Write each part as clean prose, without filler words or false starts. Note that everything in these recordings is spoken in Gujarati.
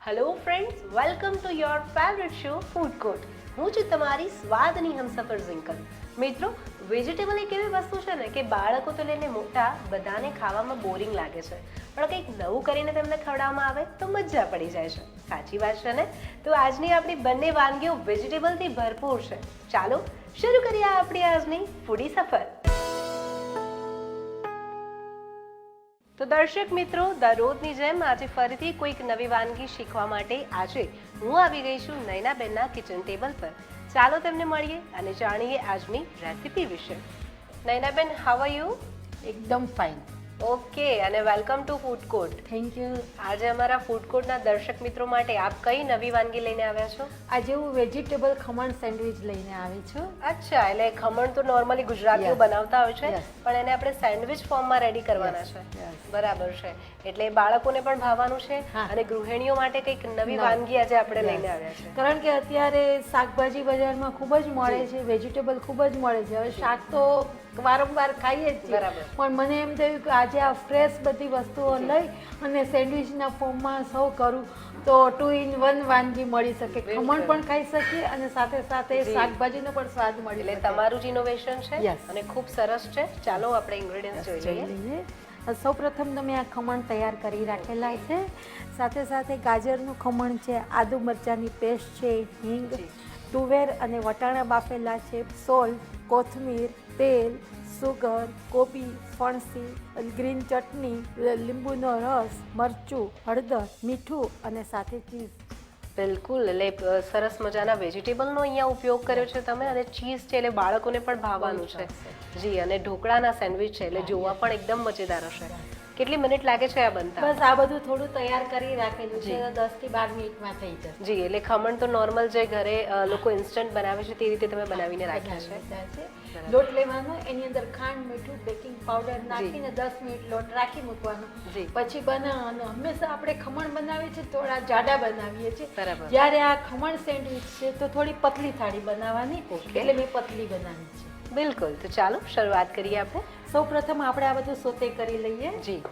Hello friends, welcome to your favourite show food court. હું છું તમારી સ્વાદની હમસફર ઝિંકલ. મિત્રો, વેજીટેબલ એક એવી વસ્તુ છે ને કે બાળકો તો લઈને મોટા બધાને ખાવામાં બોરિંગ લાગે છે, પણ કંઈક નવું કરીને તેમને ખવડાવવામાં આવે તો મજા પડી જાય છે. સાચી વાત છે ને? તો આજની આપણી બંને વાનગીઓ વેજીટેબલથી ભરપૂર છે. ચાલો શરૂ કરીએ આપણી આજની ફૂડી સફર. તો દર્શક મિત્રો, દરરોજની જેમ આજે ફરીથી કોઈક નવી વાનગી શીખવા માટે આજે હું આવી ગઈ છું નયનાબેનના કિચન ટેબલ પર. ચાલો તેમને મળીએ અને જાણીએ આજની રેસીપી વિશે. Nayanaben, how are you? એકદમ ફાઇન. ઓકે, અને welcome to food court. Thank you. આજે અમારા ફૂડ કોર્ટના દર્શક મિત્રો માટે આપ કઈ નવી વાનગી લઈને આવ્યા છો? આજે હું વેજીટેબલ ખમણ સેન્ડવિચ લઈને આવી છું. અચ્છા, એટલે ખમણ તો નોર્મલી ગુજરાતીઓ Yes. બનાવતા હોય છે, Yes. પણ એને આપણે સેન્ડવિચ ફોર્મમાં રેડી કરવાના Yes. છે. Yes. બરાબર છે. એટલે બાળકોને પણ ભાવવાનું છે હા. અને ગૃહિણીઓ માટે કંઈક નવી નવી. વાનગી આજે આપણે Yes. લઈને આવ્યા છે. કારણ કે અત્યારે શાકભાજી બજારમાં ખૂબ જ મળે છે, વેજીટેબલ ખૂબ જ મળે છે. હવે શાક તો વારંવાર ખાઈએ જ છીએ, બરાબર. પણ મને એમ થયું કે આજે આ ફ્રેશ બધી વસ્તુઓ લઈ અને સેન્ડવિચના ફોર્મમાં સર્વ કરું તો 2 in 1 વાનગી મળી શકે. બિલકુલ. ખમણ પણ ખાઈ શકીએ અને સાથે સાથે જી. શાકભાજીનો પણ સ્વાદ મળી એટલે શકે. તમારું જ ઇનોવેશન છે Yes. અને ખૂબ સરસ છે. ચાલો આપણે ઇન્ગ્રેડિયન્ટ્સ જોઈ જોઈ લઈએ. લઈએ. સૌપ્રથમ તો મેં આ ખમણ તૈયાર કરી રાખેલા છે. સાથે સાથે ગાજરનું ખમણ છે, આદુ મરચાંની પેસ્ટ છે, હિંગ, જી. તુવેર અને વટાણા બાફેલા છે, સોલ્ટ, કોથમીર, તેલ, સુગર, કોબી, ફણસી, ગ્રીન ચટણી, લીંબુનો રસ, મરચું, હળદર, મીઠું અને સાથે ચીઝ. બિલકુલ, એટલે સરસ મજાના વેજીટેબલનો અહીંયા ઉપયોગ કર્યો છે તમે, અને ચીઝ છે એટલે બાળકોને પણ ભાવવાનું છે. જી, અને ઢોકળાના સેન્ડવિચ છે એટલે જોવા પણ એકદમ મજેદાર હશે. કેટલી મિનિટ લાગે છે આ બનતા? બસ આ બધું થોડું તૈયાર કરી રાખેલું છે, જી. 10 થી 12 મિનિટમાં થઈ જશે. જી, એટલે ખમણ તો નોર્મલ જે ઘરે લોકો ઇન્સ્ટન્ટ બનાવે છે તે રીતે તમે બનાવીને રાખ્યા છે. છે લોટ લેવાનો, એની અંદર ખાંડ, મીઠું, બેકિંગ પાવડર નાખીને 10 મિનિટ લોટ રાખી મૂકવાનો. જી. પછી બનાવવાનો. હંમેશા આપણે ખમણ બનાવીએ છીએ થોડા જાડા બનાવીએ છીએ. બરાબર. જ્યારે આ ખમણ સેન્ડવિચ છે તો થોડી પતલી થાળી બનાવવાની. Okay. એટલે મેં પતલી બનાવી છે. બિલકુલ, તો ચાલો શરૂઆત કરીએ આપણે. સૌ પ્રથમ આપણે આ બધું સોતે કરી લઈએ. જી,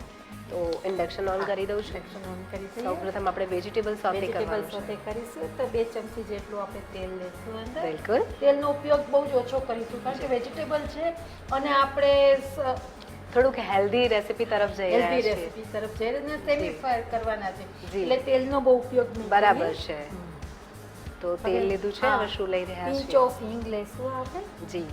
તો ઇન્ડક્શન ઓન કરી દઉં છું. Induction on કરી દઈએ. સૌપ્રથમ આપણે વેજીટેબલ સોતે વેજીટેબલ કરવાનું છે. સોતે કરીશું તો 2 ચમચી જેટલું આપણે તેલ લેશું અંદર. બિલકુલ. તેલનો ઉપયોગ બહુ જ ઓછો કરીશું કારણ કે વેજીટેબલ છે અને આપણે થોડુંક હેલ્ધી રેસીપી તરફ જઈ રહ્યા હેલ્ધી છીએ. રેસીપી તરફ જઈ રહ્યા સેમી ફ્રાય કરવાના છે. જી. એટલે તેલનો બહુ ઉપયોગ નહીં બરાબર કરીએ. છે. તો તેલ લીધું છે, હા. હવે શું લઈ રહ્યા પિંચ છીએ? ઓફ હિંગ લેશું આપણે. જી,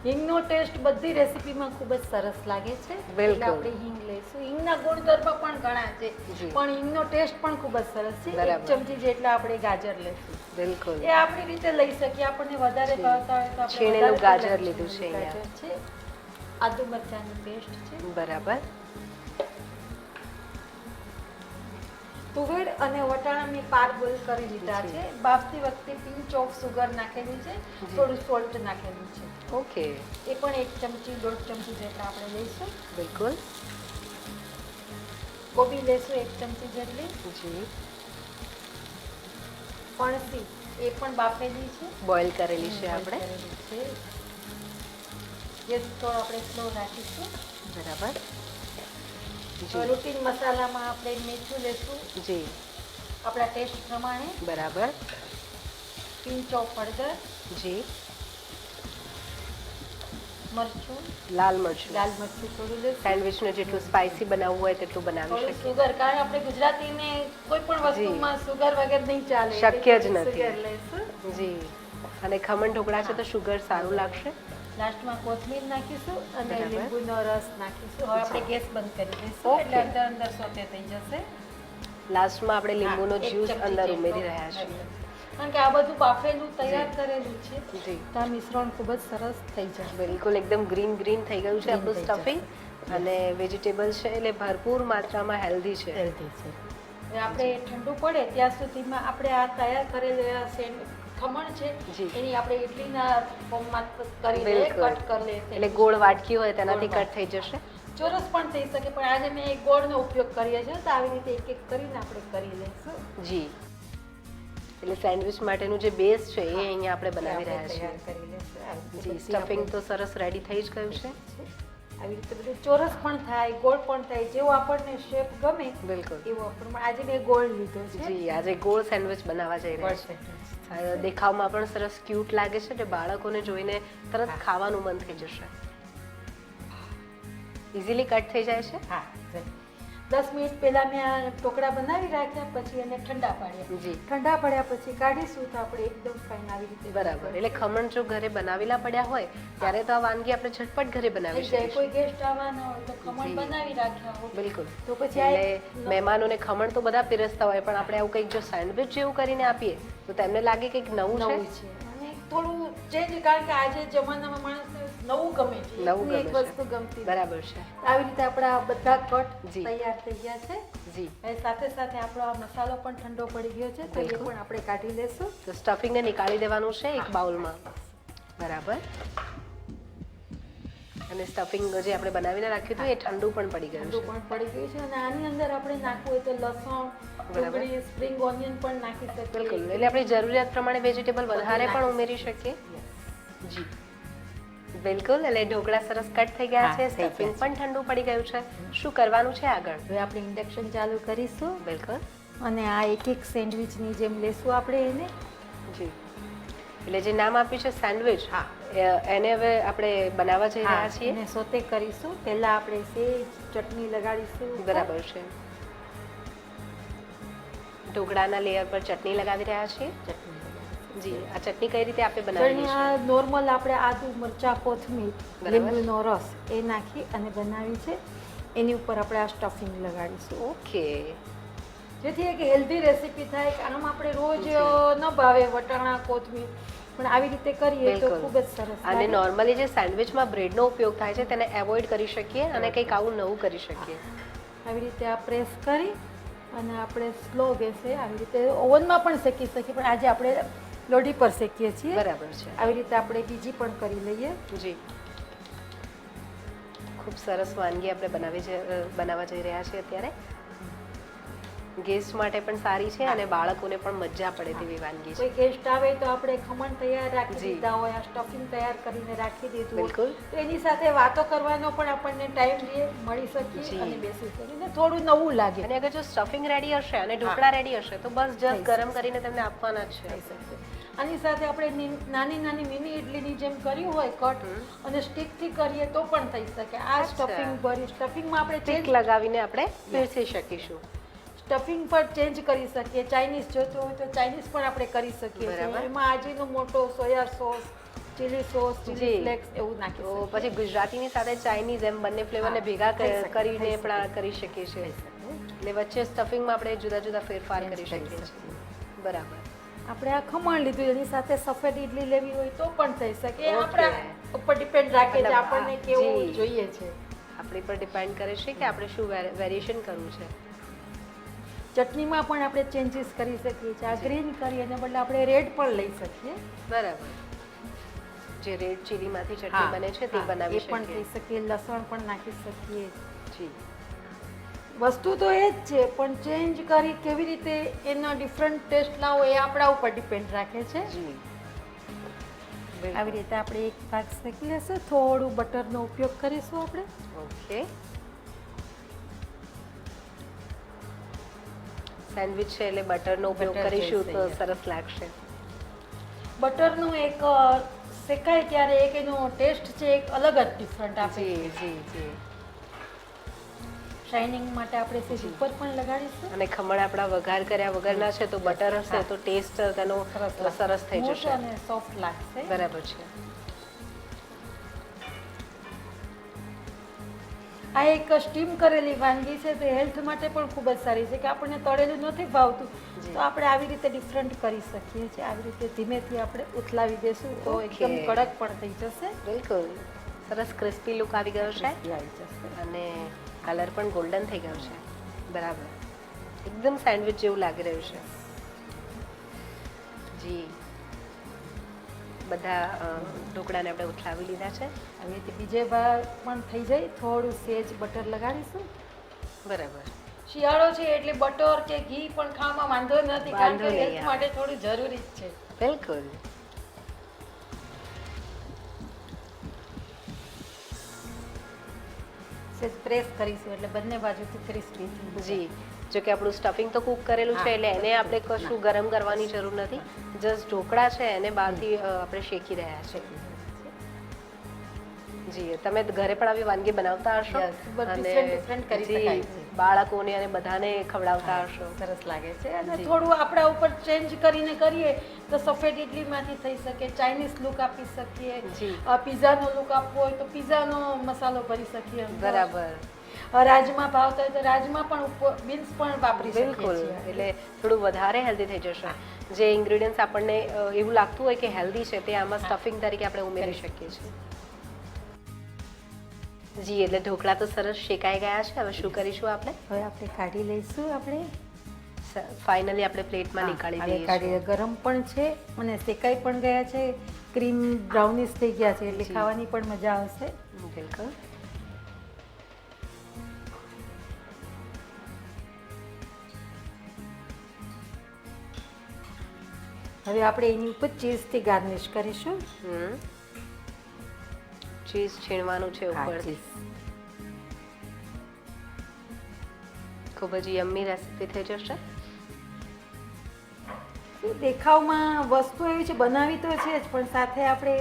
હિંગનો ટેસ્ટ બધી રેસીપીમાં ખૂબ જ સરસ લાગે છે. બિલકુલ. એટલે આપણે હિંગ લેશું. હિંગના ગુણધર્મ પણ ઘણા છે, જી. પણ હિંગનો ટેસ્ટ પણ ખૂબ જ સરસ છે. 1 બરાબર. ચમચી જેટલા આપણે ગાજર લેશું. બિલકુલ. એ આપણી રીતે લઈ શકીએ. આપણને વધારે જી. ભાવતા હોય તો આપણે છીણેલું વધારે ગાજર પણ લીધું છે છીણેલું અહીંયા. ગાજર છે. આદુ મરચાંની પેસ્ટ છે. બરાબર. તુવેર અને વટાણા મેં પાર બોઇલ કરી લીધા જી. છે. બાફતી વખતે પિંચ ઓફ સુગર નાખેલી છે, જી. થોડું સોલ્ટ નાખેલું છે. ઓકે. એ પણ 1 ચમચી 1.5 ચમચી જેટલા આપણે લઈશું. બિલકુલ. કોબી લેશું 1 ચમચી જેટલી. જી, ફણસી એ પણ બાફેલી છે. બોઇલ કરેલી છે boil આપણે. કરેલી છે. ગેસ થોડો આપણે સ્લો રાખીશું. બરાબર. હવે જી, રૂટીન મસાલામાં આપણે મીઠું લેશું જી, આપણા ટેસ્ટ પ્રમાણે. બરાબર. પિંચ ઓફ હળદર, જી, મરચું, લાલ મરચું. લાલ મરચું થોડું લેશું. સેન્ડવિચને જેટલું સ્પાઇસી બનાવવું હોય તેટલું બનાવી થોડું શકીએ. સુગર, કારણ આપણે ગુજરાતીને કોઈ પણ જી. વસ્તુમાં સુગર વગર નહીં ચાલે. શક્ય જ એટલે નથી. સુગર લઈશું. જી, અને ખમણ ઢોકળા છે તો શુગર સારું લાગશે. લાસ્ટમાં કોથમીર નાખીશું અને બરાબર. લીંબુનો રસ નાખીશું. હવે આપણે ગેસ બંધ કરી દઈશું Okay. એટલે અંદર અંદર સોતે થઈ જશે. લાસ્ટમાં આપણે લીંબુનો હા, 1 જ્યુસ ચમચી અંદર જેટલો ઉમેરી રહ્યા છીએ. કારણ કે આ બધું બાફેલું તૈયાર જી. કરેલું છે જી, તો આ મિશ્રણ ખૂબ જ સરસ થઈ જશે. બિલકુલ એકદમ ગ્રીન ગ્રીન થઈ ગયું છે Green આપણું થઈ સ્ટફિંગ. જશે. અને વેજીટેબલ છે એટલે ભરપૂર માત્રામાં હેલ્ધી છે. હેલ્ધી છે. હવે આપણે ઠંડુ પડે ત્યાં સુધીમાં આપણે આ તૈયાર કરેલા ખમણ છે જી. એની આપણે ઇડલીના ફોર્મમાં કરી લઈએ, બિલકુલ. કટ કરી લઈએ. એટલે ગોળ વાટકી હોય તેનાથી ગોળ કટ થઈ જશે. ચોરસ પણ થઈ શકે, પણ આજે મેં એક ગોળનો ઉપયોગ કરીએ છીએ તો આવી રીતે એક એક કરીને આપણે કરી લઈશું. જી, એટલે સેન્ડવિચ માટેનું જે બેઝ છે એ અહીંયા આપણે બનાવી રહ્યા તૈયાર છીએ. કરી લઈશું. આવી રીતે જી, બધી સ્ટફિંગ આપણે તો સરસ રેડી થઈ જ ગયું છે. આવી રીતે બધું ચોરસ પણ થાય, ગોળ પણ થાય, જેવો આપણને શેપ ગમે બિલકુલ એવો આપણે આજે મેં ગોળ લીધો છે. જી આજે ગોળ સેન્ડવિચ બનાવવા જઈ રહ્યા છે. દેખાવમાં પણ સરસ ક્યુટ લાગે છે ને બાળકોને જોઈને તરત ખાવાનું મન થઈ જશે. ઇઝીલી કટ થઈ જાય છે. હા 10 મિનિટ પહેલાં મેં આ ટોકડા બનાવી રાખ્યા, પછી એને ઠંડા પાડ્યા. જી ઠંડા પડ્યા પછી કાઢીશું તો આપણે એકદમ ફાઇન આવી રીતે બરાબર. એટલે ખમણ જો ઘરે બનાવેલા પડ્યા હોય ત્યારે તો આ વાનગી આપણે ઝટપટ ઘરે બનાવી થઈ જાય. શકીએ. કોઈ ગેસ્ટ આવવાનો હોય તો ખમણ બનાવી રાખ્યા હોય બિલકુલ. તો પછી આ એટલે મહેમાનોને ખમણ તો બધા પીરસતા હોય, પણ આપણે આવું કંઈક જો સેન્ડવિચ જેવું કરીને આપીએ તો તેમને લાગે કંઈક નવું નવું છે. છે અને થોડું ચેન્જ, કારણ કે આજે જમાનામાં માણસને નવું ગમે છે, નવું એક ગમે વસ્તુ ગમતી નથી. બરાબર છે. આવી રીતે આપણા બધા કટ જી. તૈયાર થઈ ગયા છે. જી અને સાથે સાથે આપણો આ મસાલો પણ ઠંડો પડી ગયો છે, તો એ બિલકુલ. પણ આપણે કાઢી લેશું. તો સ્ટફિંગને નીકાળી દેવાનું છે એક બાઉલમાં. બરાબર. અને સ્ટફિંગ જે આપણે બનાવીને રાખ્યું હતું એ ઠંડુ પણ પડી ગયું ઠંડુ છે. પણ પડી ગયું છે અને આની અંદર આપણે નાખવું હોય તો લસણ, ડુંગળી, સ્પ્રિંગ ઓનિયન પણ નાખી શકીએ. બિલકુલ. એટલે આપણી જરૂરિયાત પ્રમાણે વેજીટેબલ વધારે પણ ઉમેરી શકીએ. જી બિલકુલ. એટલે ઢોકળા સરસ કટ થઈ ગયા છે, હા, થઈ સ્ટફિંગ ગયા પણ ઠંડુ પડી ગયું છે. શું કરવાનું છે આગળ? હવે આપણે ઇન્ડક્શન ચાલુ કરીશું બિલકુલ. અને આ એક સેન્ડવિચની જેમ લેશું આપણે એને. જી એટલે જે નામ આપ્યું છે સેન્ડવિચ, એને હવે આપણે બનાવવા જઈ રહ્યા છીએ. એને સોતે કરીશું. પહેલા આપણે સેજ ચટણી લગાડીશું. બરાબર છે. ઢોકળાના લેયર પર ચટણી લગાવી રહ્યા છીએ. ચટણી જી આ ચટણી કઈ રીતે આપણે બનાવીએ છીએ? આ નોર્મલ આપણે આદુ, મરચાં, કોથમીર, બરાબર. લીંબુનો રસ એ નાખી અને બનાવી છે. એની ઉપર આપણે આ સ્ટફિંગ લગાડીશું, ઓકે. જેથી એક હેલ્ધી રેસીપી થાય. કે આમ આપણે રોજ ન ભાવે વટાણા, કોથમીર, પણ આવી રીતે કરીએ તો બિલકુલ. ખૂબ જ સરસ અને લાગે. નોર્મલી જે સેન્ડવિચમાં બ્રેડનો ઉપયોગ થાય છે તેને એવોઇડ કરી શકીએ અને કંઈક આવું નવું કરી શકીએ. આવી રીતે આ પ્રેસ કરી અને આપણે સ્લો ગેસે આવી રીતે ઓવનમાં પણ શેકી શકીએ, પણ આજે આપણે લોઢી પર શેકીએ છીએ. બરાબર છે. આવી રીતે આપણે બીજી પણ કરી લઈએ. જી ખૂબ સરસ વાનગી આપણે બનાવવા જઈ રહ્યા છીએ અત્યારે. ગેસ્ટ માટે પણ સારી છે અને બાળકોને પણ મજા પડે તેવી વાનગી છે. કોઈ ગેસ્ટ આવે તો આપણે ખમણ તૈયાર રાખી જી. દીધા હોય, આ સ્ટફિંગ તૈયાર કરીને રાખી દીધું હોય, બિલકુલ. તો એની સાથે વાતો કરવાનો પણ આપણને ટાઈમ મળી શકીએ જી. અને બેસી શકીએ, થોડું નવું લાગે. અને અગર જો સ્ટફિંગ રેડી હશે અને ઢોકળા રેડી હશે તો બસ જસ્ટ ગરમ કરીને તમને આપવાના જ છે. થઈ શકશે. આની સાથે આપણે નાની નાની મિની ઇડલીની જેમ કર્યું હોય કટ અને સ્ટીકથી કરીએ તો પણ થઈ શકે. આ સ્ટફિંગ ભરી સ્ટફિંગમાં આપણે સ્ટીક લગાવીને આપણે પીરસી શકીશું. સ્ટફિંગ પર ચેન્જ કરી શકીએ. ચાઇનીઝ જોતું હોય તો ચાઇનીઝ પણ આપણે કરી શકીએ છીએ. બરાબર. એમાં Ajinomoto, soya sauce, chilli sauce, chilli જી. ફ્લેક્સ એવું નાખી તો શકીએ. પછી ગુજરાતીની સાથે ચાઇનીઝ એમ બંને ફ્લેવરને ભેગા થઈ શકે, કરીને થઈ પણ આ કરી શકીએ છીએ. એટલે વચ્ચે સ્ટફિંગમાં આપણે જુદા જુદા ફેરફાર કરી શકીએ છીએ. બરાબર. આપણે આ ખમણ લીધું, એની સાથે સફેદ ઇડલી લેવી હોય તો પણ થઈ શકે. એ Okay. આપણા ઉપર ડિપેન્ડ રાખે છે મતલબ આપણને જી. કેવું જોઈએ છે. આપણી પર ડિપેન્ડ કરે છે કે આપણે શું વેરિએશન કરવું છે. ચટણીમાં પણ આપણે ચેન્જીસ કરી શકીએ છીએ. આ ગ્રીન કરી અને બદલે આપણે રેડ પણ લઈ શકીએ. બરાબર. જે રેડ ચીલીમાંથી ચટણી બને છે તે બનાવી એ પણ શકીએ. થઈ શકીએ. લસણ પણ નાખી શકીએ. જી વસ્તુ તો એ જ છે, પણ ચેન્જ કરી કેવી રીતે એનો ડિફરન્ટ ટેસ્ટ લાવો એ આપણા ઉપર ડિપેન્ડ રાખે છે. જી આવી રીતે આપણે એક ભાગ શેકી લેશું. થોડું બટરનો ઉપયોગ કરીશું આપણે. ઓકે. સેન્ડવિચ છે એટલે બટરનો ઉપયોગ બટર કરીશું તો જોઈશે. સરસ લાગશે. બટરનું એક શેકાય ત્યારે એક એનો ટેસ્ટ છે એક અલગ જ ડિફરન્ટ આપે. જી જી જી. શાઇનિંગ માટે આપણે સેજ ઉપર પણ લગાડીશું. અને ખમણ આપણા વઘાર કર્યા વગરના છે તો બટર હશે તો ટેસ્ટ તેનો સરસ થઈ સ્મૂથ જશે. અને સોફ્ટ લાગશે. બરાબર છે. આ એક સ્ટીમ કરેલી વાનગી છે તો હેલ્થ માટે પણ ખૂબ જ સારી છે કે આપણને તળેલું નથી ભાવતું તો આપણે આવી રીતે ડિફરન્ટ કરી શકીએ છીએ. આવી રીતે ધીમેથી આપણે ઉથલાવી દેશું તો એકદમ કડક પણ થઈ જશે. બિલકુલ. સરસ ક્રિસ્પી લુક આવી ગયો છે આવી જશે. અને કલર પણ ગોલ્ડન થઈ ગયો છે. બરાબર. એકદમ સેન્ડવિચ જેવું લાગી રહ્યું છે. જી બધા ઢોકળાને આપણે ઉથલાવી લીધા છે. આવી રીતે બીજે ભાગ પણ થઈ જાય. થોડું સેજ બટર લગાડીશું. બરાબર. શિયાળો છે એટલે બટર કે ઘી પણ ખાવામાં વાંધો નથી, કારણ કે વાંધો નહીં, હેલ્થ માટે થોડું જરૂરી જ છે. બિલકુલ. પ્રેસ કરીશું એટલે બંને બાજુથી ક્રિસ્પી જી, જો કે આપણું સ્ટફિંગ તો કૂક કરેલું છે એટલે એને આપણે કશું ગરમ કરવાની જરૂર નથી. જસ્ટ ઢોકળા છે એને બહારથી આપણે શેકી રહ્યા છે. જી, તમે ઘરે પણ આવી વાનગી બનાવતા હશો different કરી શકાય છે. બાળકોને અને બધાને ખવડાવતા હશો. સરસ લાગે છે અને થોડું આપણા ઉપર ચેન્જ કરીને કરીએ તો સફેદ ઇડલીમાંથી થઈ શકે, ચાઇનીઝ લુક આપી શકીએ, પિઝાનો લુક આપવો હોય તો પિઝાનો મસાલો ભરી શકીએ. બરાબર. રાજમા ભાવતા હોય તો રાજમા પણ બીન્સ પણ વાપરી શકીએ. બિલકુલ, એટલે થોડું વધારે હેલ્ધી થઈ જશે. જે ઇન્ગ્રેડિયન્ટ્સ આપણને એવું લાગતું હોય કે હેલ્ધી છે તે આમાં સ્ટફિંગ તરીકે આપણે ઉમેરી શકીએ છીએ. જી, એટલે ઢોકળા તો સરસ શેકાઈ ગયા છે. હવે શું કરીશું આપણે? હવે આપણે કાઢી લઈશું. આપણે ફાઇનલી આપણે પ્લેટમાં નીકાળી દઈએ. કાઢી ગરમ પણ છે અને શેકાઈ પણ ગયા છે, ક્રીમ બ્રાઉનિશ થઈ ગયા છે એટલે ખાવાની પણ મજા આવશે. બિલકુલ. હવે આપણે એની ઉપર ચીઝથી ગાર્નિશ કરીશું. ચીઝ છીણવાનું છે ઉપરથી. ખૂબ જ યમ્મી રેસીપી થઈ જશે. દેખાવમાં વસ્તુ એવી છે, બનાવી તો છે જ પણ સાથે આપણે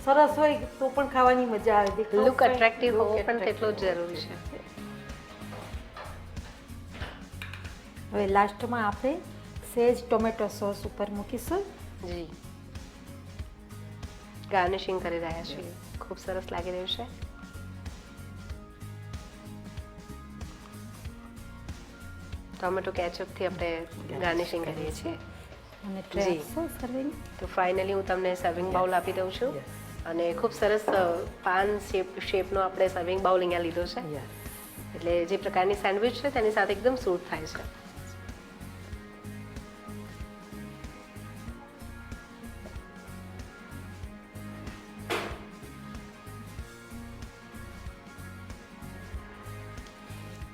સરસ હોય તો પણ ખાવાની મજા આવે. લુક એટ્રેક્ટિવ હોવો પણ તેટલો જ જરૂરી છે. હવે લાસ્ટમાં આપણે સેજ ટોમેટો સોસ ઉપર મૂકીશું. જી, ગાર્નિશિંગ કરી રહ્યા છીએ. ખૂબ સરસ લાગી રહ્યું છે. ટોમેટો કેચઅપથી આપણે ગાર્નિશિંગ કરીએ છીએ. અને સર્વિંગ તો ફાઇનલી હું તમને સર્વિંગ બાઉલ આપી દઉં છું. અને ખૂબ સરસ પાન શેપનો આપણે સર્વિંગ બાઉલ અહીંયા લીધો છે. એટલે જે પ્રકારની સેન્ડવિચ છે તેની સાથે એકદમ સૂટ થાય છે.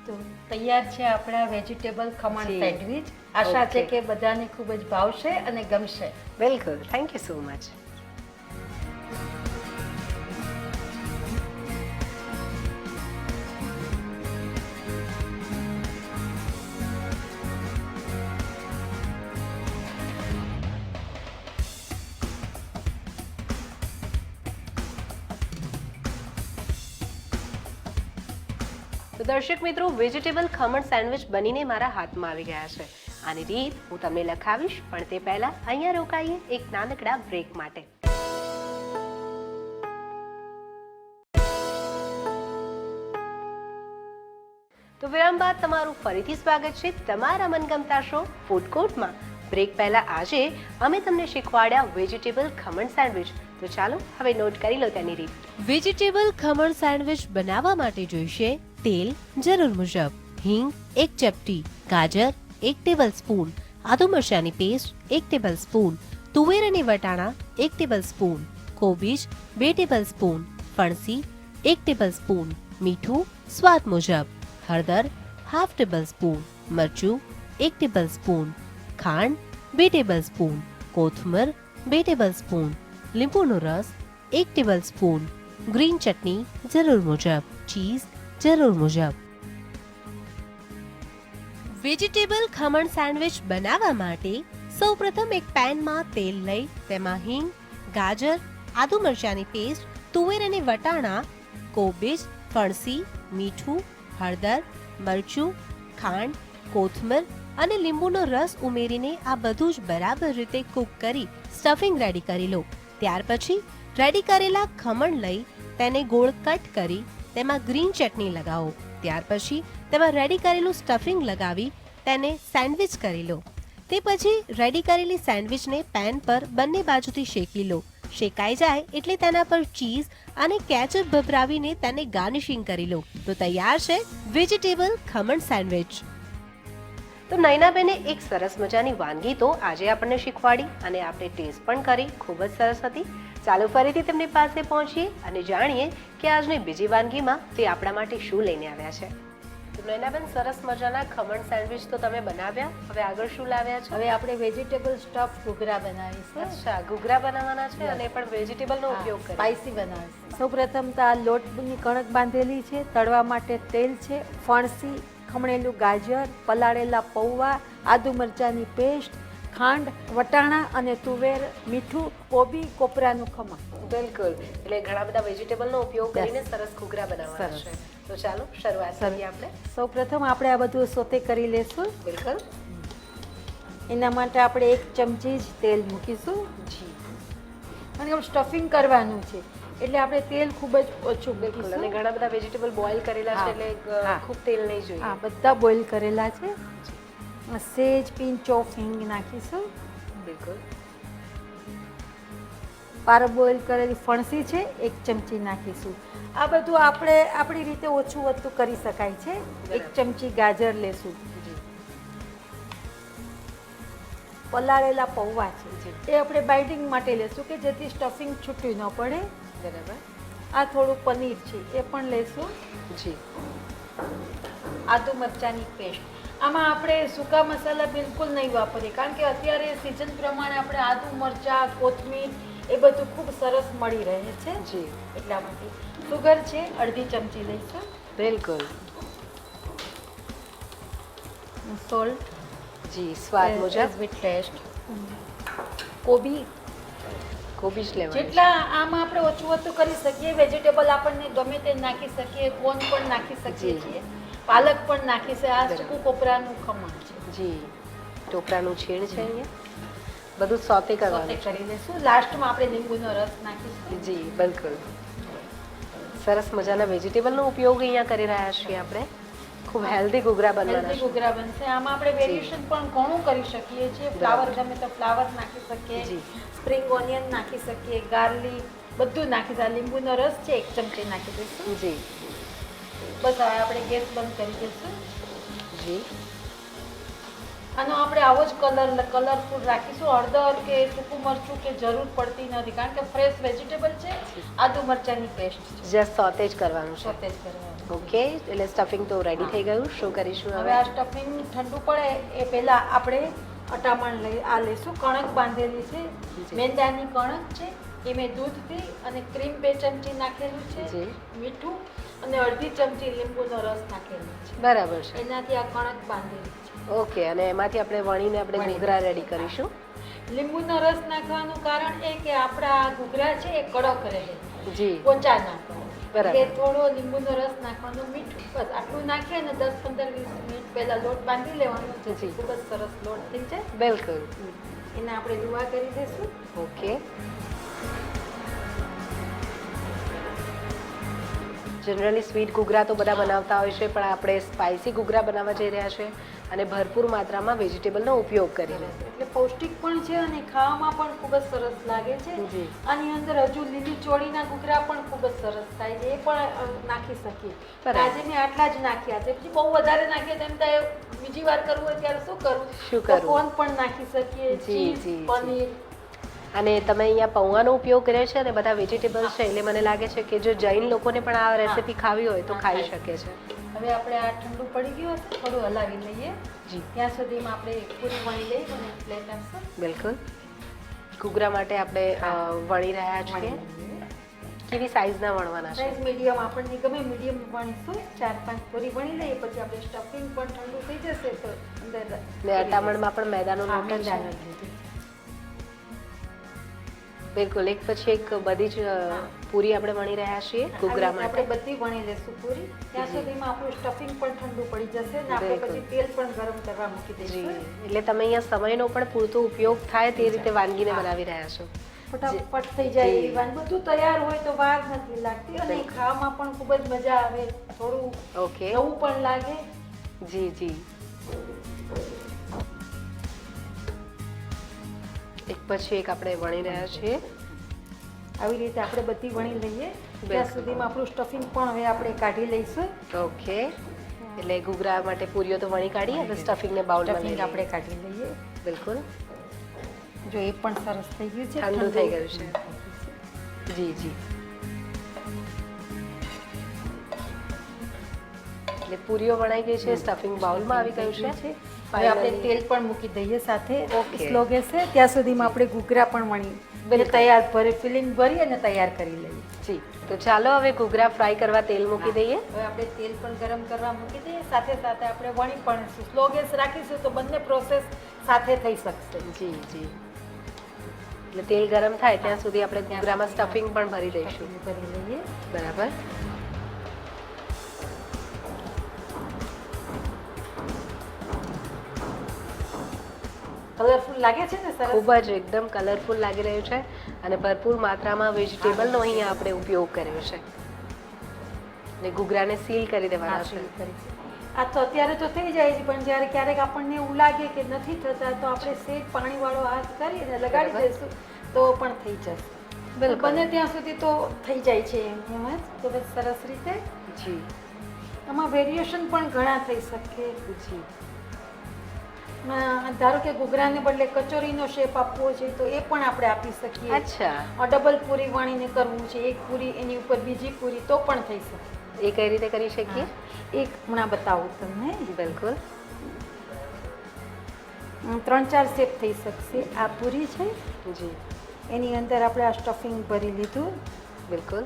તો તૈયાર છે આપણા વેજીટેબલ ખમણ સેન્ડવિચ. આશા છે કે બધાને ખૂબ જ ભાવશે અને ગમશે. બિલકુલ. Thank you so much. તો દર્શક મિત્રો, વેજીટેબલ ખમણ સેન્ડવિચ બનીને મારા હાથમાં આવી ગયા છે. આની રીત હું તમને લખાવીશ, પણ તે પહેલા અહીંયા રોકાઈએ એક નાનકડા બ્રેક માટે. તો વિરામ બાદ તમારું ફરીથી સ્વાગત છે તમારા મનગમતા શો ફૂડ કોર્ટમાં. બ્રેક પહેલા આજે અમે તમને શીખવાડ્યા વેજીટેબલ ખમણ સેન્ડવિચ. તો ચાલો હવે નોટ કરી લો તેની રીત. વેજીટેબલ ખમણ સેન્ડવિચ બનાવવા માટે જોઈશે તેલ જરૂર મુજબ, હિંગ 1 ચપટી, ગાજર 1 ટેબલસ્પૂન, આદુ મરચાંની પેસ્ટ 1 ટેબલસ્પૂન, તુવેર અને વટાણા 1 ટેબલસ્પૂન, કોબીજ 2 ટેબલસ્પૂન, ફણસી 1 ટેબલસ્પૂન, મીઠું સ્વાદ મુજબ, હળદર 1/2 ટેબલસ્પૂન, મરચું 1 ટેબલસ્પૂન, ખાંડ 2 ટેબલસ્પૂન, કોથમર 2 ટેબલસ્પૂન, લીંબુનો રસ 1 ટેબલસ્પૂન, ગ્રીન ચટણી જરૂર મુજબ, ચીઝ જરૂર મુજબ. વેજીટેબલ ખમણ સેન્ડવિચ બનાવવા માટે સૌપ્રથમ એક પેનમાં તેલ લઈ તેમાં હિંગ, ગાજર, આદુ મરચાંની પેસ્ટ, તુવેર અને વટાણા, કોબીજ, ફણસી, મીઠું, હળદર, મરચું, ખાંડ, કોથમર અને લીંબુનો રસ ઉમેરીને આ બધું જ બરાબર રીતે કૂક કરી સ્ટફિંગ રેડી કરી લો. ત્યાર પછી રેડી કરેલા ખમણ લઈ તેને ગોળ કટ કરી તેમાં ગ્રીન ચટણી લગાવો. ત્યાર પછી તેમાં રેડી કરેલું સ્ટફિંગ લગાવી તેને સેન્ડવિચ કરી લો. તે પછી રેડી કરેલી સેન્ડવિચને પેન પર બંને બાજુથી શેકી લો. શેકાઈ જાય એટલે તેના પર ચીઝ અને કેચઅપ ભભરાવીને તેને ગાર્નિશિંગ કરી લો. તો તૈયાર છે વેજીટેબલ ખમણ સેન્ડવિચ. તો નયનાબેને એક સરસ મજાની વાનગી તો આજે આપણને શીખવાડી અને આપણે ટેસ્ટ પણ કરી. ખૂબ જ સરસ હતી. ચાલો ફરીથી તેમની પાસે પહોંચીએ અને જાણીએ કે આજની બીજી વાનગીમાં તે આપણા માટે શું લઈને આવ્યા છે. તો નૈનાબેન, સરસ મજાના ખમણ સેન્ડવિચ તો તમે બનાવ્યા. હવે આગળ શું લાવ્યા છો? હવે આપણે વેજીટેબલ સ્ટફ ઘૂઘરા બનાવીશું. અચ્છા, ઘૂઘરા બનાવવાના છે અને પણ વેજીટેબલનો ઉપયોગ કરી. સ્પાઇસી બનાવીશું. સૌપ્રથમ તો આ લોટની કણક બાંધેલી છે, તળવા માટે તેલ છે, ફણસી, ખમણેલું ગાજર, પલાળેલા પૌવા, આદુ મરચાંની પેસ્ટ, ખાંડ, વટાણા અને તુવેર, મીઠું, કોબી, કોપરાનું ખમણ. બિલકુલ. એટલે ઘણા બધા વેજીટેબલનો ઉપયોગ કરીને સરસ ઘૂઘરા બનાવવાના છે. તો ચાલો શરૂઆત કરીએ આપણે. સૌપ્રથમ આપણે આ બધું સોતે કરી લેશું. બિલકુલ. એના માટે આપણે 1 ચમચી જ તેલ મૂકીશું. જી. અને સ્ટફિંગ કરવાનું છે એટલે આપણે તેલ ખૂબ જ ઓછું બિલકુલ. અને મૂકીશું. ઘણા બધા વેજીટેબલ બોઇલ કરેલા છે એટલે હા. ખૂબ તેલ નહીં જોઈએ. હા, બધા બોઇલ કરેલા છે. સેજ પિંચ ઓફ હિંગ નાખીશું. બિલકુલ. પારો બોઇલ કરેલી ફણસી છે 1 ચમચી નાખીશું. આ બધું આપણે આપણી રીતે ઓછું વધતું કરી શકાય છે. 1 ચમચી ગાજર લેશું. જી. પલાળેલા પૌવા છે જી. એ આપણે બાઇન્ડિંગ માટે લેશું કે જેથી સ્ટફિંગ છૂટ્યું ન પડે. બરાબર. આ થોડું પનીર છે એ પણ લેશું. જી. આદુ મરચાંની પેસ્ટ. આમાં આપણે સૂકા મસાલા બિલકુલ નહીં વાપરીએ કારણ કે અત્યારે સિઝન પ્રમાણે આપણે આદુ મરચાં, કોથમીર એ બધું ખૂબ સરસ મળી રહે છે. જી. એટલા માટે સુગર છે 1/2 ચમચી લઈશું. બિલકુલ. સોલ્ટ જી, સ્વાદ મુજબ. With taste. કોબી કોબી જ લેવાનું. જેટલા આમાં આપણે ઓછું વધતું કરી શકીએ. વેજીટેબલ આપણને ગમે તે નાખી શકીએ. કોર્ન પણ નાખી શકીએ જી. છીએ, પાલક પણ નાખી શકીએ. આ બરાબર. સૂકું કોપરાનું ખમણ છે. જી. ટોપરાનું છીણ છે અહીંયા. બધું સોતે સોતે કરવાનું છે. કરી લઈશું. લાસ્ટમાં આપણે લીંબુનો રસ નાખીશું. જી, બિલકુલ. સરસ મજાના વેજીટેબલનો ઉપયોગ અહીંયા કરી રહ્યા છીએ આપણે. ખૂબ હેલ્ધી ઘૂઘરા બનવાના હેલ્ધી છે. ઘૂઘરા બનશે. આમાં આપણે વેરિએશન પણ ઘણું કરી શકીએ છીએ. ફ્લાવર ગમે તો ફ્લાવર નાખી શકીએ, જી. સ્પ્રિંગ ઓનિયન નાખી શકીએ, ગાર્લિક બધું નાખી શકીએ. લીંબુનો રસ છે 1 ચમચી નાખી દઈશું. જી. બસ હવે આપણે ગેસ બંધ કરી દઈશું. જી. આનો આપણે આવો જ કલરફુલ રાખીશું. હળદર કે સૂકું મરચું કે જરૂર પડતી નથી કારણ કે ફ્રેશ વેજીટેબલ છે. આદુ મરચાંની પેસ્ટ છે. જસ્ટ સોતે જ કરવાનું છે. સોતે જ કરવાનું. ઓકે. એટલે સ્ટફિંગ તો રેડી થઈ ગયું. શું કરીશું હવે હવે? આ સ્ટફિંગ ઠંડુ પડે એ પહેલા આપણે અટામણ લેશું. કણક બાંધેલી છે, જી. મેંદાની કણક છે. એ મેં દૂધથી અને ક્રીમ 2 ચમચી નાખેલું છે, જી. મીઠું અને 1/2 ચમચી લીંબુનો રસ નાખેલો છે. બરાબર છે. એનાથી આ કણક બાંધેલી છે. ઓકે. અને એમાંથી આપણે વણીને આપણે ઘૂઘરા રેડી કરીશું. લીંબુનો રસ નાખવાનું કારણ એ કે આપણા ઘૂઘરા છે એ કડક રહે, જી. પોચા ના પડે. બરાબર. એટલે થોડો લીંબુનો રસ નાખવાનો, મીઠું, બસ આટલું નાખીએ ને 10-15-20 મિનિટ પહેલા લોટ બાંધી લેવાનો છે. જી. ખૂબ જ સરસ લોટ થઈ જાય. બિલકુલ. એને આપણે દુવા કરી દઈશું. ઓકે. જનરલી સ્વીટ ઘૂઘરા તો બધા બનાવતા હોય છે, પણ આપણે સ્પાઇસી ઘૂઘરા બનાવવા જઈ રહ્યા છે અને ભરપૂર માત્રામાં વેજીટેબલનો ઉપયોગ કરીને. એટલે પૌષ્ટિક પણ છે અને ખાવામાં પણ ખૂબ જ સરસ લાગે છે. જી. આની અંદર હજુ લીલી ચોળીના ઘૂઘરા પણ ખૂબ જ સરસ થાય છે. એ પણ નાખી શકીએ. બરાબર. આજે મેં આટલા જ નાખ્યા છે. પછી બહુ વધારે નાખીએ તેમ થાય બીજી વાર કરવું હોય ત્યારે શું કરવું? શું તો કરવું? કોર્ન પણ નાખી શકીએ, જી, ચીઝ, જી, જી. પનીર. અને તમે અહીંયા પૌવાનો ઉપયોગ કર્યો છે અને બધા વેજીટેબલ્સ છે, એટલે મને લાગે છે કે જો જૈન લોકોને પણ આ રેસીપી ખાવી હોય તો ખાઈ શકે છે. હવે આપણે આ ઠંડુ પડી ગયું હશે, થોડું હલાવી લઈએ. જી. ત્યાં સુધીમાં આપણે પૂરી વણી લઈ અને પ્લેટ આપશું. બિલકુલ. ઘૂઘરા માટે આપણે વણી રહ્યા છીએ. કેવી સાઈઝના વણવાના છે? સાઈઝ મીડિયમ, આપણને ગમે મીડિયમ વણીશું. 4-5 પૂરી વણી લઈએ, પછી આપણે સ્ટફિંગ પણ ઠંડુ થઈ જશે તો અંદર ને અટામણમાં પણ મેદાનો હા, લોટ જ છે. મેદાનો લીધું. બિલકુલ. એક પછી એક બધી જ પૂરી આપણે વણી રહ્યા છીએ ઘૂઘરા આવી રીતે માટે. આપણે બધી વણી લેશું પૂરી. ત્યાં જી. સુધીમાં આપણું સ્ટફિંગ પણ ઠંડુ પડી જશે ને આપણે બિલકુલ. પછી તેલ પણ ગરમ કરવા મૂકી જી. દઈશું. એટલે તમે અહીંયા સમયનો પણ પૂરતો ઉપયોગ થાય તે રીતે વાનગીને હા. બનાવી રહ્યા છો. ફટાફટ થઈ જાય જી. એવી વાનગી. બધું તૈયાર હોય તો વાર નથી લાગતી અને બિલકુલ. ખાવામાં પણ ખૂબ જ મજા આવે. થોડું ઓકે. નવું પણ લાગે. જી જી. એક પછી એક આપણે વણી રહ્યા છીએ. આવી રીતે આપણે બધી વણી લઈએ. બિલકુલ. ત્યાં સુધીમાં આપણું સ્ટફિંગ પણ હવે આપણે કાઢી લઈશું. ઓકે. એટલે ઘૂઘરા માટે પૂરીઓ તો વણી કાઢી અને સ્ટફિંગને બાઉલમાં લઈ સ્ટફિંગ આપણે લઈએ. કાઢી લઈએ. બિલકુલ. જો એ પણ સરસ થઈ ગયું છે. ઠંડુ થઈ ગયું છે. જી જી. એટલે પૂરીઓ વણાઈ ગઈ છે, સ્ટફિંગ બાઉલમાં આવી ગયું છે. હવે આપણે તેલ પણ મૂકી દઈએ સાથે. ઓકે. સ્લો ગેસે. ત્યાં સુધીમાં આપણે ઘૂઘરા પણ વણી બિલકુલ. તૈયાર ભરી ફિલિંગ ભરી અને તૈયાર કરી લઈએ. જી, તો ચાલો હવે ઘૂઘરા ફ્રાય કરવા તેલ મૂકી દઈએ. હવે આપણે તેલ પણ ગરમ કરવા મૂકી દઈએ, સાથે સાથે આપણે વણી પણ સ્લો ગેસ રાખીશું તો બંને પ્રોસેસ સાથે થઈ શકશે. જી જી, એટલે તેલ ગરમ થાય ત્યાં સુધી આપણે ઘૂઘરામાં સ્ટફિંગ પણ ભરી દઈશું. ભરી લઈએ. બરાબર. કલરફુલ લાગે છે ને સરસ? ખૂબ જ એકદમ કલરફુલ લાગી રહ્યું છે અને ભરપૂર માત્રામાં વેજીટેબલનો અહીંયા આપણે ઉપયોગ કર્યો છે ને ઘૂઘરાને સીલ કરી દેવાના છે. આ તો અત્યારે તો થઈ જાય છે, પણ જ્યારે ક્યારેક આપણને એવું લાગે કે નથી થતા તો આપણે સેજ પાણીવાળો હાથ કરીને લગાડી બરાબર. દઈશું તો પણ થઈ જશે. બિલકુલ. બને ત્યાં સુધી તો થઈ જાય છે એમ જ ખૂબ જ સરસ રીતે. જી આમાં વેરિએશન પણ ઘણા થઈ શકે. જી. ધારો કે ઘૂઘરાને બદલે કચોરીનો શેપ આપવો છે તો એ પણ આપણે આપી શકીએ. અચ્છા, ડબલ પૂરી વણીને કરવું છે, એક પૂરી એની ઉપર બીજી પૂરી તો પણ થઈ શકે. એ કઈ રીતે કરી શકીએ? એક હમણાં બતાવું તમને. બિલકુલ. 3-4 શેપ થઈ શકશે. આ પૂરી છે, જી એની અંદર આપણે આ સ્ટફિંગ ભરી લીધું. બિલકુલ.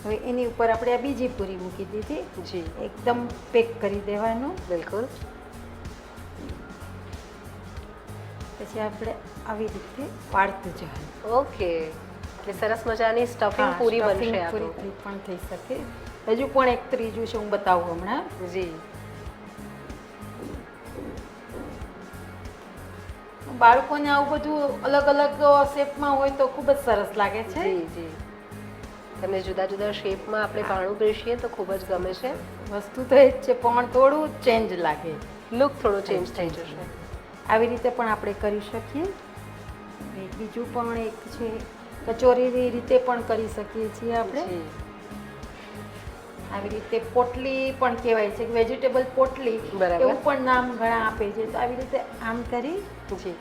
હવે એની ઉપર આપણે આ બીજી પૂરી મૂકી દીધી. જી એકદમ પેક કરી દેવાનું. બિલકુલ. પછી આપણે આવી રીતે પાડતું જવાનું. ઓકે, એટલે સરસ મજાની સ્ટફિંગ પૂરી stuffing બનશે પૂરી આપણી. પણ થઈ શકે. હજુ પણ એક ત્રીજું છે, હું બતાવું હમણાં. જી બાળકોને આવું બધું અલગ અલગ શેપમાં હોય તો ખૂબ જ સરસ લાગે છે. જી જી, તમને જુદા જુદા શેપમાં આપણે ભાણું પીરસીએ તો ખૂબ જ ગમે છે. વસ્તુ તો એ જ છે, પણ થોડું ચેન્જ લાગે. લુક થોડો ચેન્જ થઈ જશે. આવી રીતે પણ આપણે કરી શકીએ. એક બીજું પણ એક છે, કચોરી રીતે પણ કરી શકીએ છીએ આપણે. જી આવી રીતે પોટલી પણ કહેવાય છે, વેજીટેબલ પોટલી બરાબર. એવું પણ નામ ઘણા આપે છે. તો આવી રીતે આમ કરી જી.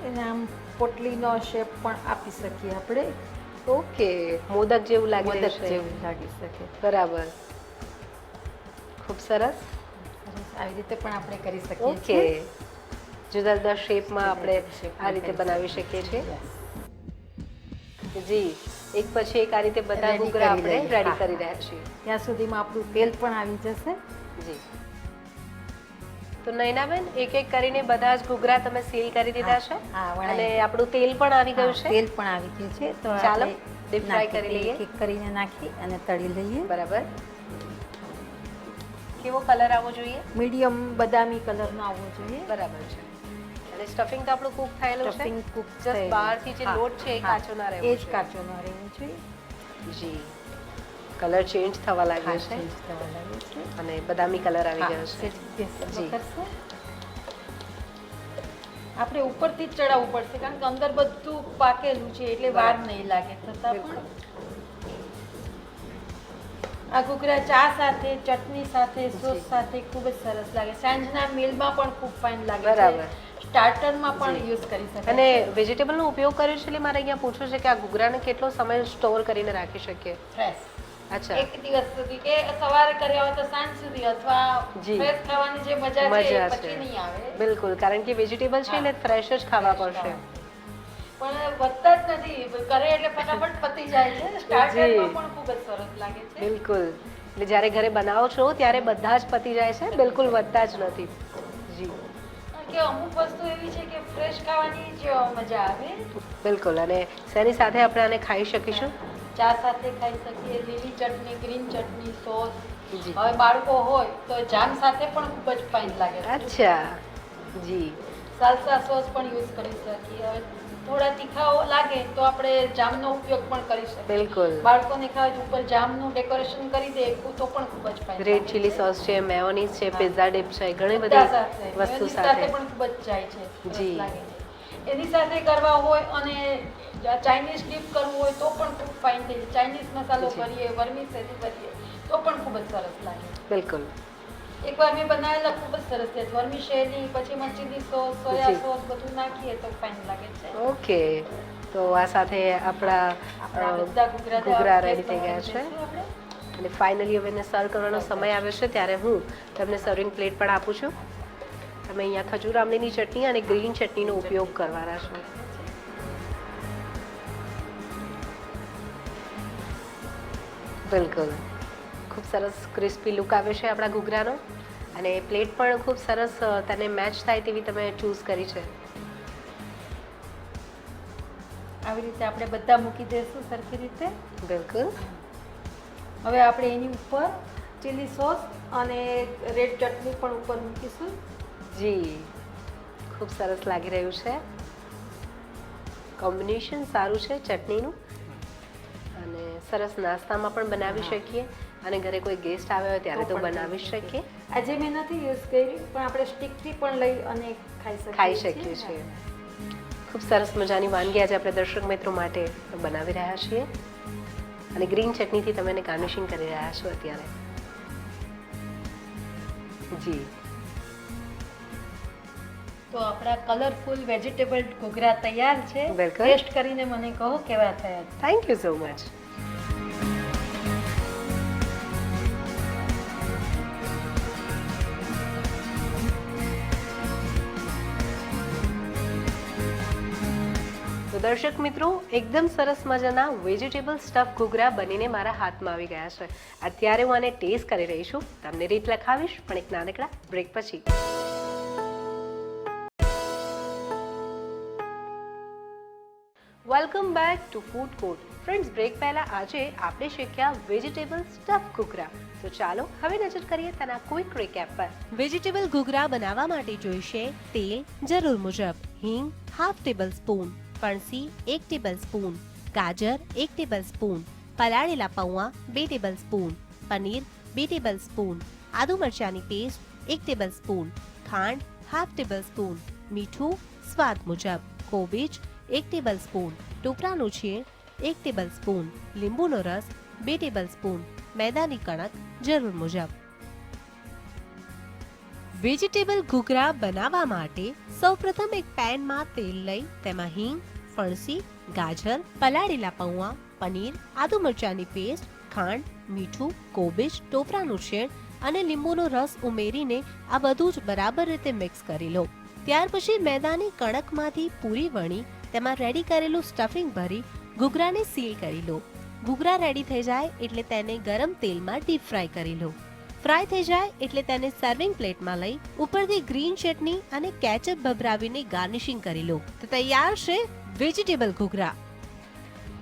અને આમ પોટલીનો શેપ પણ આપી શકીએ આપણે. ઓકે, મોદક જેવું લાગી રહ્યું મોદક છે. જેવું લાગી શકે. બરાબર, ખૂબ સરસ. આવી રીતે પણ આપણે કરી શકીએ ઓકે, છીએ. જુદા જુદા શેપમાં આપણે shape આ રીતે કરી બનાવી શકીએ છીએ. Yes. જી, એક પછી એક આ રીતે બધા Ready ઘૂઘરા કરી આપણે લઈએ. રેડી હા, કરી હા. રહ્યા છીએ. ત્યાં સુધીમાં આપણું તેલ પણ આવી જશે. જી, તો નયનાબેન એક એક કરીને બધા જ ઘૂઘરા તમે સીલ કરી દીધા છે હા, વણાઈ અને ગયા. આપણું તેલ પણ આવી ગયું હા, છે. તેલ પણ આવી ગયું છે. તો ચાલો, આપણે deep fry નાખી કરી લઈએ. એક એક કરીને નાખી અને તળી લઈએ. બરાબર. કેવો કલર આવવો જોઈએ? મીડિયમ બદામી કલરનો આવવો જોઈએ. બરાબર છે. અને સ્ટફિંગ તો આપણું કૂક થયેલું છે. સ્ટફિંગ કૂક જસ્ટ બહારથી જે લોટ છે એ કાચો ના રહેવો એ જ જોઈએ. કાચો ન રહેવો જોઈએ. જી, કલર ચેન્જ થવા લાગ્યો હા, છે change થવા લાગ્યો છે. અને બદામી કલર આવી હા, ગયો છે. સેજ ગેસ જી. કરશે. આપણે ઉપરથી જ ચડાવવું પડશે, કારણ કે અંદર બધું પાકેલું છે એટલે વાર નહીં લાગે. છતાં બિલકુલ. પણ આ ઘૂઘરા ચા સાથે, ચટણી સાથે, સોસ જી. સાથે ખૂબ જ સરસ લાગે. સાંજના મીલમાં પણ ખૂબ ફાઇન લાગે છે. બરાબર. સ્ટાર્ટરમાં પણ જી. યુઝ કરી શકાય. અને વેજીટેબલનો ઉપયોગ કર્યો છે એટલે મારે અહીંયા પૂછવું છે કે આ ઘૂઘરાને કેટલો સમય સ્ટોર કરીને રાખી શકીએ? ફ્રેશ અચ્છા, એક દિવસ સુધી કે સવારે કર્યા હોય તો સાંજ સુધી, અથવા જી. ફ્રેશ ખાવાની જે મજા છે એ મજા છે. પછી નહીં આવે. બિલકુલ, કારણ કે વેજીટેબલ છે એટલે ફ્રેશ જ ખાવા પડશે. પણ વધતા જ નથી, કરે એટલે ફટાફટ પતી જાય છે. સ્ટાર્ટરમાં પણ ખૂબ જ સરસ લાગે છે. બિલકુલ, એટલે જ્યારે ઘરે બનાવો છો ત્યારે બધા જ પતી જાય છે, બિલકુલ વધતા જ નથી. જી કારણ કે અમુક વસ્તુ એવી છે કે ફ્રેશ ખાવાની જ મજા આવે. બિલકુલ. અને શેની સાથે આપણે આને ખાઈ શકીશું? ચા સાથે ખાઈ શકીએ, લીલી ચટણી, ગ્રીન ચટણી, સોસ. જી. હવે બાળકો હોય તો જામ સાથે પણ ખૂબ જ ફાઇન લાગે છે. અચ્છા, જી સાલ્સા સોસ પણ યુઝ કરી શકીએ. હવે થોડા તીખાઓ લાગે તો આપણે જામનો ઉપયોગ પણ કરી શકીએ. બિલકુલ. બાળકોને ખાવા તો ઉપર જામનું ડેકોરેશન કરી દે તો પણ ખૂબ જ ફાઇન. રેડ ચીલી સોસ છે, મેયોનીઝ છે, પિઝા ડિપ છે, ઘણી બધા બધી સાથે વસ્તુ એની સાથે સાથે. પણ ખૂબ જ જાય છે. સરસ જી. લાગે છે. એની સાથે કરવા હોય અને ચાઇનીઝ ડીપ કરવું હોય તો પણ ખૂબ ફાઇન થઈ જાય. ચાઇનીઝ મસાલો જી. ભરીએ, વર્મીસેલી ભરીએ તો પણ ખૂબ જ સરસ લાગે. બિલકુલ. એકવાર મેં બનાવેલા ખૂબ જ સરસ છે. વર્મીસેલી, પછી મચીલી સોસ, સોયા જી. સોસ બધું નાખીએ તો ફાઇન લાગે છે. ઓકે, તો આ સાથે આપણા આપણા બધા ઘૂઘરા રેડી થઈ ગયા છે. અને ફાઇનલી હવે એને સર્વ કરવાનો સમય આવ્યો છે ત્યારે હું તમને સર્વિંગ પ્લેટ પણ આપું છું. તમે અહીંયા ખજૂર આમલીની ચટણી અને ગ્રીન ચટણીનો ઉપયોગ કરવાના છો. બિલકુલ ખૂબ સરસ ક્રિસ્પી લુક આવે છે આપણા ઘૂઘરાનો અને પ્લેટ પણ ખૂબ સરસ તને મેચ થાય તેવી તમે ચૂઝ કરી છે. આવી રીતે આપણે બધા મૂકી દઈશું સરખી રીતે. બિલકુલ. હવે આપણે એની ઉપર ચીલી સોસ અને રેડ ચટણી પણ ઉપર મૂકીશું. જી ખૂબ સરસ લાગી રહ્યું છે. કોમ્બિનેશન સારું છે ચટણીનું અને સરસ નાસ્તામાં પણ બનાવી શકીએ અને ઘરે કોઈ ગેસ્ટ આવ્યા હોય ત્યારે તો બનાવી શકીએ. આજે મેં નથી યુઝ કરી પણ આપણે સ્ટીકથી પણ લઈ અને ખાઈ શકીએ છીએ. ખૂબ સરસ મજાની વાનગી આજે આપણે દર્શક મિત્રો માટે બનાવી રહ્યા છીએ અને ગ્રીન ચટણીથી તમે એને ગાર્નિશિંગ કરી રહ્યા છો અત્યારે. જી તો આપણા કલરફુલ વેજીટેબલ ઘૂઘરા તૈયાર છે. ટેસ્ટ કરીને મને કહો કેવા થયા. Thank you so much. તો દર્શક મિત્રો એકદમ સરસ મજાના વેજીટેબલ સ્ટફ ઘૂઘરા બનીને મારા હાથમાં આવી ગયા છે. અત્યારે હું આને ટેસ્ટ કરી રહી છું. તમને રીત લખાવીશ પણ એક નાનકડા બ્રેક પછી. Welcome back to food court. Friends, break પહેલા આજે આપણે શીખ્યા વેજીટેબલ સ્ટફ ઘૂઘરા. તો ચાલો હવે નજર કરીએ તેના ક્વિક રીકેપ પર. વેજીટેબલ ઘૂઘરા બનાવવા માટે જોઈશે તેલ જરૂર મુજબ, હિંગ હાફ ટેબલ સ્પૂન, ફણસી 1 ટેબલ સ્પૂન, ગાજર 1 ટેબલ સ્પૂન, પલાળેલા પૌવા 2 ટેબલ સ્પૂન, પનીર 2 ટેબલ સ્પૂન, આદુ મરચાંની પેસ્ટ 1 ટેબલ સ્પૂન, ખાંડ હાફ ટેબલ સ્પૂન, મીઠું સ્વાદ મુજબ, કોબીજ 1 ટેબલ સ્પૂન, ટોપરાનું છીણ 1 ટેબલ સ્પૂન, લીંબુનો રસ 2 ટેબલ સ્પૂન, મેદાની કણક જરૂર મુજબ. વેજીટેબલ ઘૂઘરા બનાવવા માટે સૌપ્રથમ એક પેનમાં તેલ લઈ તેમાં હિંગ, ફણસી, ગાજર, પલાળેલા પૌવા, પનીર, આદુ મરચાંની પેસ્ટ, ખાંડ, મીઠું, કોબીજ, ટોપરાનું છીણ અને લીંબુનો રસ ઉમેરીને આ બધું જ બરાબર રીતે મિક્સ કરી લો. ત્યાર પછી મેદાની કણકમાંથી પૂરી વણી તેમાં રેડી કરેલું સ્ટફિંગ ભરી ઘૂઘરાને સીલ કરી લો. ઘૂઘરા રેડી થઈ જાય એટલે તેને ગરમ તેલમાં ડીપ ફ્રાય કરી લો. ફ્રાય થઈ જાય એટલે તેને સર્વિંગ પ્લેટમાં લઈ ઉપરથી ગ્રીન ચટણી અને કેચઅપ ભભરાવીને ગાર્નિશિંગ કરી લો. તો તૈયાર છે વેજીટેબલ ઘૂઘરા.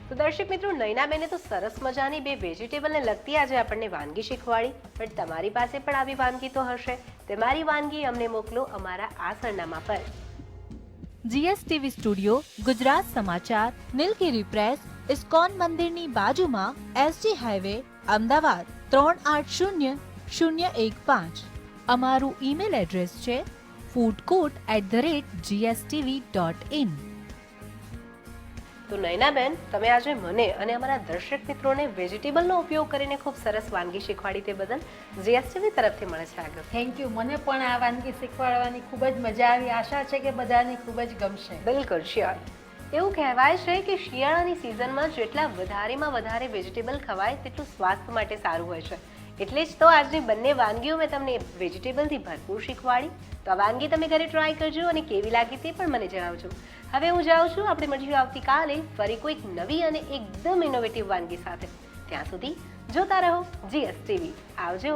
તો દર્શક મિત્રો, નયનાબેને તો સરસ મજાની 2 વેજીટેબલને લગતી આજે આપણને વાનગી શીખવાડી, પણ તમારી પાસે પણ આવી વાનગી તો હશે. તમારી વાનગી અમને મોકલો અમારા આ સરનામા પર. જીએસટીવી સ્ટુડિયો, ગુજરાત સમાચાર, નીલગિરી પ્રેસ, ઇસ્કોન મંદિરની બાજુમાં, એસજી હાઈવે, અમદાવાદ 380015. અમારું ઈમેલ એડ્રેસ છે foodcourt@gstv.in. તો નયનાબેન, તમે આજે મને અને અમારા દર્શક મિત્રોને વેજીટેબલનો ઉપયોગ કરીને ખૂબ સરસ વાનગી શીખવાડી તે બદલ જીએસટીવી તરફથી મળે છે આગળ. Thank you. મને પણ આ વાનગી શીખવાડવાની ખૂબ જ મજા આવી. આશા છે કે બધાને ખૂબ જ ગમશે. બિલકુલ શ્યોર. એવું કહેવાય છે કે શિયાળાની સિઝનમાં જેટલા વધારેમાં વધારે વેજીટેબલ ખવાય તેટલું સ્વાસ્થ્ય માટે સારું હોય છે. એટલે જ તો આજની બંને વાનગીઓ મેં તમને વેજીટેબલથી ભરપૂર શીખવાડી. તો આ વાનગી તમે ઘરે ટ્રાય કરજો અને કેવી લાગી તે પણ મને જણાવજો. હવે હું જાઉં છું. આપણે મળીશું આવતીકાલે ફરી કોઈક નવી અને એકદમ ઇનોવેટિવ વાનગી સાથે. ત્યાં સુધી જોતા રહો જીએસટીવી. આવજો.